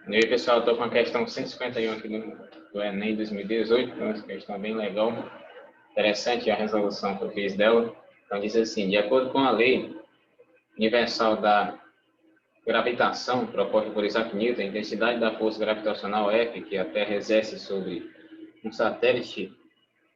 E aí, pessoal, estou com a questão 151 aqui do Enem 2018, então essa questão é bem legal, interessante a resolução que eu fiz dela. Então diz assim: de acordo com a lei universal da gravitação proposta por Isaac Newton, a intensidade da força gravitacional F que a Terra exerce sobre um satélite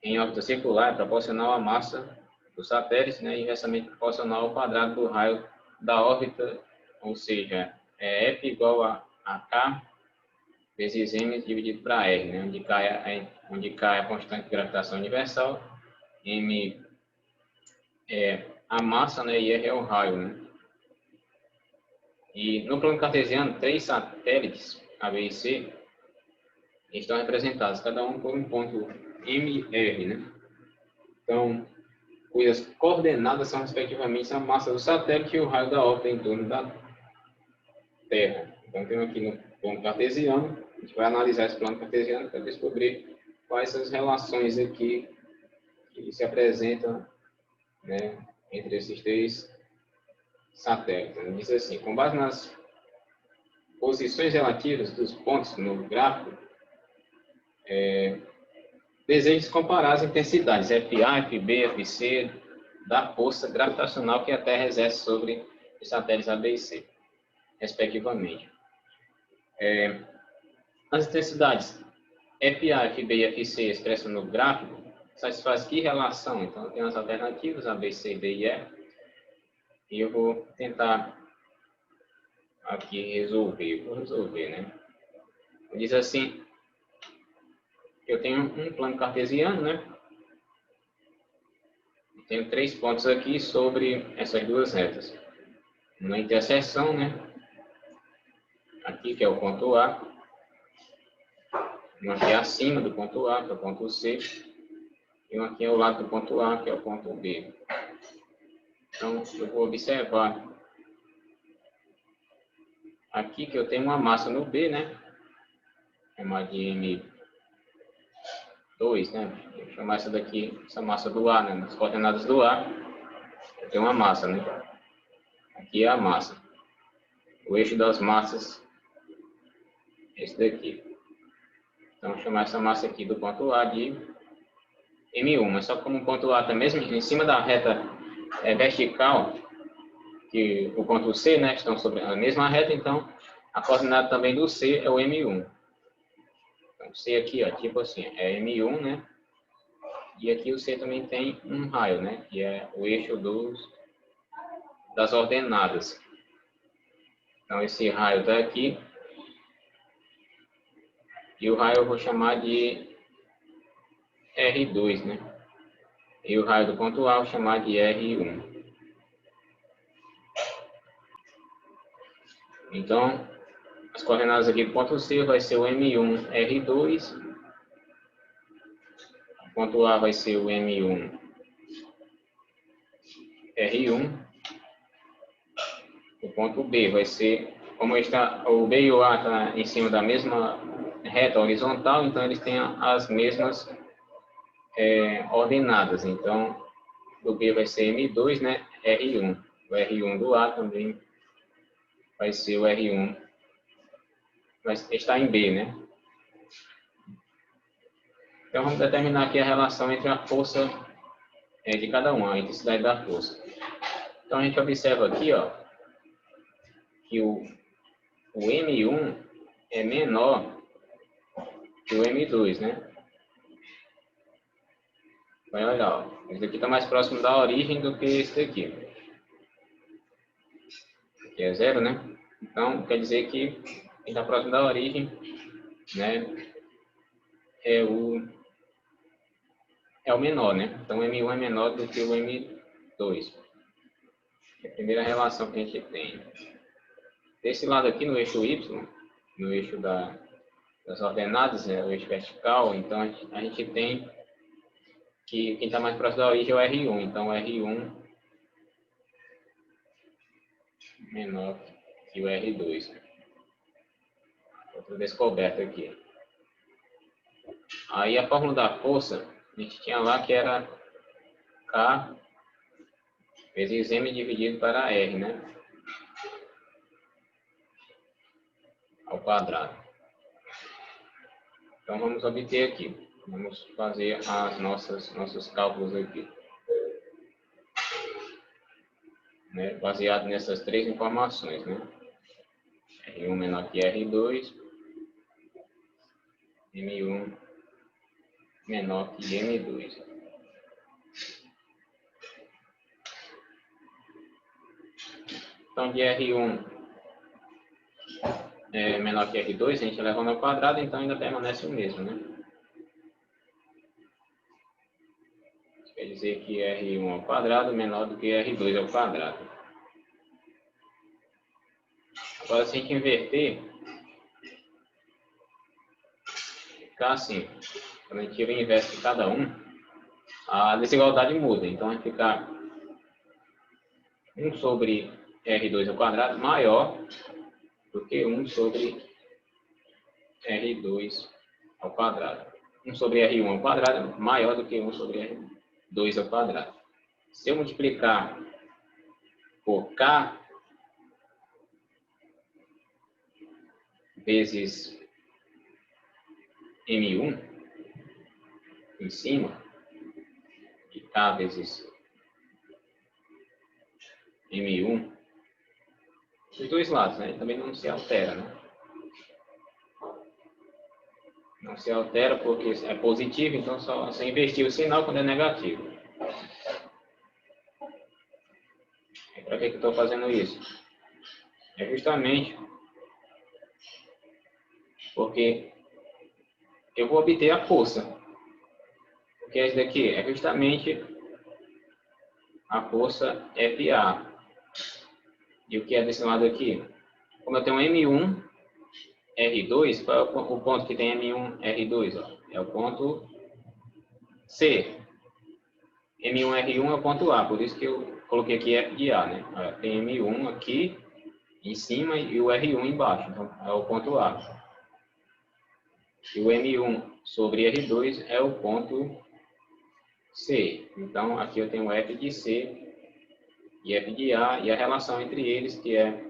em órbita circular é proporcional à massa do satélite, né, inversamente proporcional ao quadrado do raio da órbita, ou seja, é F igual a K vezes M dividido para R, né, onde K é a constante de gravitação universal, M é a massa, né, e R é o raio. Né. E no plano cartesiano, 3 satélites, A, B e C, estão representados, cada um por um ponto M e R. Né. Então, cujas coordenadas são respectivamente a massa do satélite e o raio da órbita em torno da Terra. Então, temos aqui no plano cartesiano, a gente vai analisar esse plano cartesiano para descobrir quais são as relações aqui que se apresentam, né, entre esses 3 satélites. Ele diz assim: com base nas posições relativas dos pontos no gráfico, deseja comparar as intensidades FA, FB, FC da força gravitacional que a Terra exerce sobre os satélites A, B e C, respectivamente. As intensidades FA, FB e FC expressas no gráfico satisfaz que relação? Então, tem as alternativas A, B, C, D e E. E eu vou tentar aqui resolver. Vou resolver, né? Diz assim: eu tenho um plano cartesiano, né? Tenho 3 pontos aqui sobre essas 2 retas. Uma interseção, né? Aqui, que é o ponto A. Uma aqui acima do ponto A, que é o ponto C. E uma aqui ao lado do ponto A, que é o ponto B. Então, eu vou observar aqui que eu tenho uma massa no B, né? Chamar de M2, né? Vou chamar essa daqui, essa massa do A, né? Nas coordenadas do A, eu tenho uma massa, né? Aqui é a massa. O eixo das massas, esse daqui. Então, vou chamar essa massa aqui do ponto A de M1. Mas só como o ponto A está mesmo em cima da reta vertical, que o ponto C, né? Estão sobre a mesma reta, então a coordenada também do C é o M1. Então, C aqui, ó, tipo assim, é M1, né? E aqui o C também tem um raio, né? Que é o eixo das ordenadas. Então, esse raio está aqui. E o raio eu vou chamar de R2, né? E o raio do ponto A eu vou chamar de R1. Então, as coordenadas aqui do ponto C vai ser o M1, R2. O ponto A vai ser o M1, R1. O ponto B vai ser, como o B e o A estão em cima da mesma reta horizontal, então eles têm as mesmas ordenadas. Então, do B vai ser M2, né? R1. O R1 do A também vai ser o R1, mas está em B, né? Então, vamos determinar aqui a relação entre a força de cada um, a intensidade da força. Então, a gente observa aqui, ó, que o M1 é menor que o M2, né? Vai olhar, ó, esse daqui está mais próximo da origem do que esse daqui. Aqui é 0, né? Então, quer dizer que quem está próximo da origem, né, é o menor, né? Então, o M1 é menor do que o M2. É a primeira relação que a gente tem. Desse lado aqui, no eixo Y, no eixo das ordenadas, né, o eixo vertical, então a gente tem que quem está mais próximo da origem é o R1. Então, o R1 menor que o R2. Outra descoberta aqui. Aí, a fórmula da força, a gente tinha lá que era K vezes M dividido para R, né? ao quadrado. Então, vamos obter aqui. Vamos fazer as nossos cálculos aqui. Né? Baseado nessas três informações, né? R1 menor que R2, M1 menor que M2. Então, de R1 menor que R2, a gente leva ao quadrado, então ainda permanece o mesmo, né? Isso quer dizer que R1 ao quadrado é menor do que R2 ao quadrado. Agora, se a gente inverter, ficar assim, quando a gente tira o inverso de cada um, a desigualdade muda. Então, vai ficar 1 sobre R2 ao quadrado maior do que 1 sobre R2 ao quadrado. 1 sobre R1 ao quadrado maior do que 1 sobre R2 ao quadrado. Se eu multiplicar por K vezes M1 em cima, e K vezes M1, dos dois lados, né? Também não se altera, né? Não se altera porque é positivo, então só invertir o sinal quando é negativo. E para que eu estou fazendo isso? É justamente porque eu vou obter a força. Porque esse daqui é justamente a força FA. E o que é desse lado aqui? Como eu tenho M1, R2, qual é o ponto que tem M1, R2? Ó? É o ponto C. M1, R1 é o ponto A, por isso que eu coloquei aqui F de A, né? Olha, tem M1 aqui em cima e o R1 embaixo, então é o ponto A. E o M1 sobre R2 é o ponto C. Então, aqui eu tenho F de C e F de A, e a relação entre eles, que é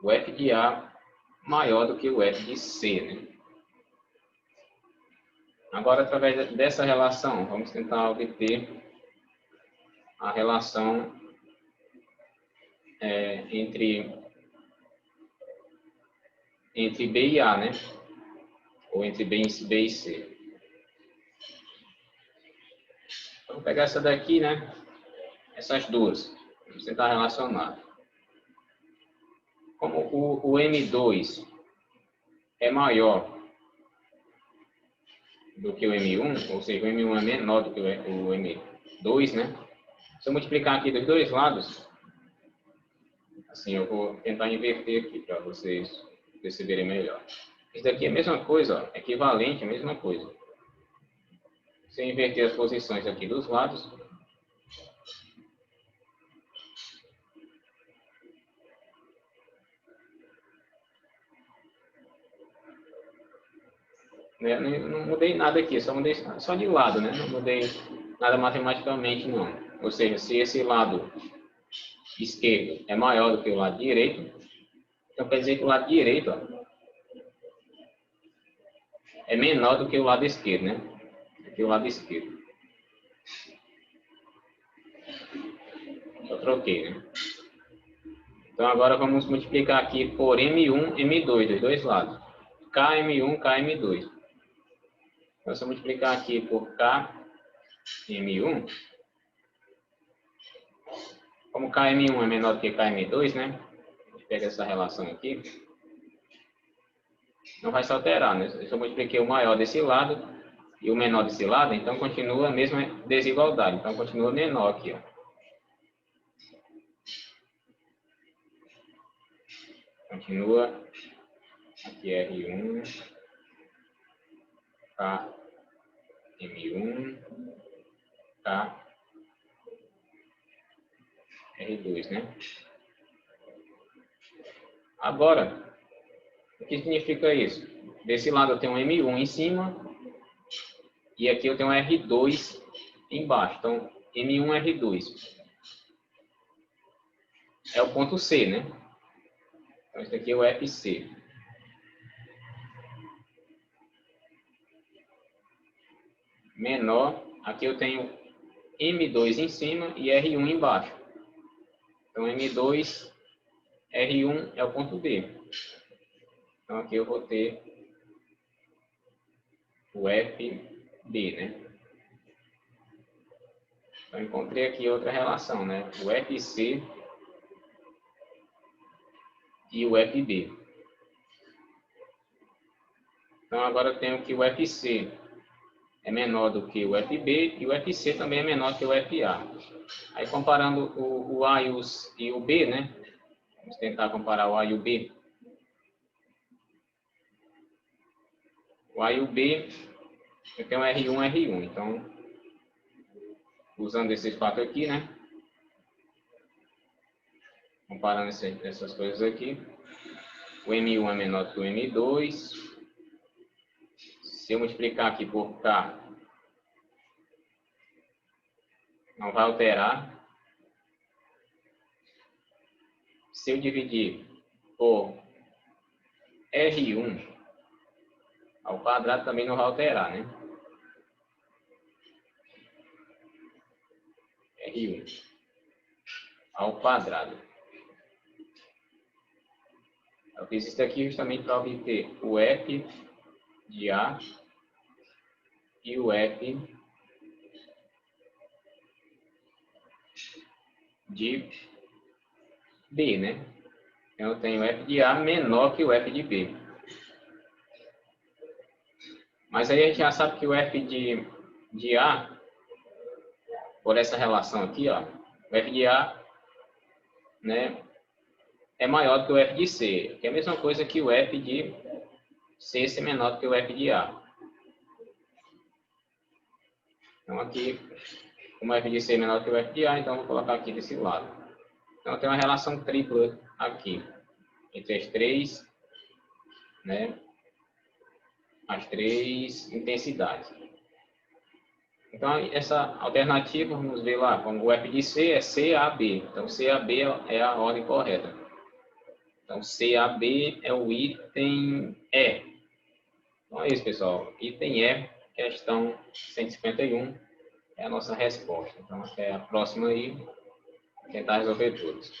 o F de A maior do que o F de C, né? Agora, através dessa relação, vamos tentar obter a relação entre B e A, né? Ou entre B e C. Vamos pegar essa daqui, né? Essas duas. Vamos tentar relacionar. Como o M2 é maior do que o M1, ou seja, o M1 é menor do que o M2, né? Se eu multiplicar aqui dos dois lados, assim, eu vou tentar inverter aqui para vocês perceberem melhor. Isso daqui é a mesma coisa, ó, equivalente, a mesma coisa. Se eu inverter as posições aqui dos lados, né, não mudei nada aqui, só mudei só de lado, né? Não mudei nada matematicamente, não. Ou seja, se esse lado esquerdo é maior do que o lado direito, então quer dizer que o lado direito, ó, é menor do que o lado esquerdo, né? Aqui o lado esquerdo. Eu troquei, né? Então agora vamos multiplicar aqui por M1, M2, dos dois lados. KM1, KM2. Então se eu multiplicar aqui por KM1, como KM1 é menor do que KM2, né? A gente pega essa relação aqui. Não vai se alterar, né? Se eu multipliquei o maior desse lado e o menor desse lado, então continua a mesma desigualdade. Então continua menor aqui, ó. Continua aqui R1, K, M1, K, R2, né? Agora, o que significa isso? Desse lado eu tenho um M1 em cima e aqui eu tenho um R2 embaixo. Então, M1, R2. É o ponto C, né? Então, esse aqui é o FC. Menor, aqui eu tenho M2 em cima e R1 embaixo. Então, M2, R1 é o ponto B. Então, aqui eu vou ter o FB, né? Então, encontrei aqui outra relação, né? O FC e o FB. Então, agora eu tenho que o FC é menor do que o FB e o FC também é menor que o FA. Aí, comparando o A e o B, né? Vamos tentar comparar o A e o B. O A e o B, eu tenho R1 e R1. Então, usando esses quatro aqui, né? Comparando essas coisas aqui. O M1 é menor que o M2. Se eu multiplicar aqui por K, não vai alterar. Se eu dividir por R1 ao quadrado, também não vai alterar, né? R1 ao quadrado. Eu fiz isso aqui justamente para obter o F de A e o F de B, né? Então, eu tenho F de A menor que o F de B. Mas aí a gente já sabe que o F de A, por essa relação aqui, ó, o F de A, né, é maior do que o F de C, que é a mesma coisa que o F de C ser menor do que o F de A. Então, aqui, como o F de C é menor do que o F de A, então eu vou colocar aqui desse lado. Então, tem uma relação tripla aqui, entre as três, né, as três intensidades. Então, essa alternativa, vamos ver lá, como o F de C é CAB. Então, CAB é a ordem correta. Então, CAB é o item E. Então, é isso, pessoal. Item E, questão 151, é a nossa resposta. Então, até a próxima aí, tentar resolver todos.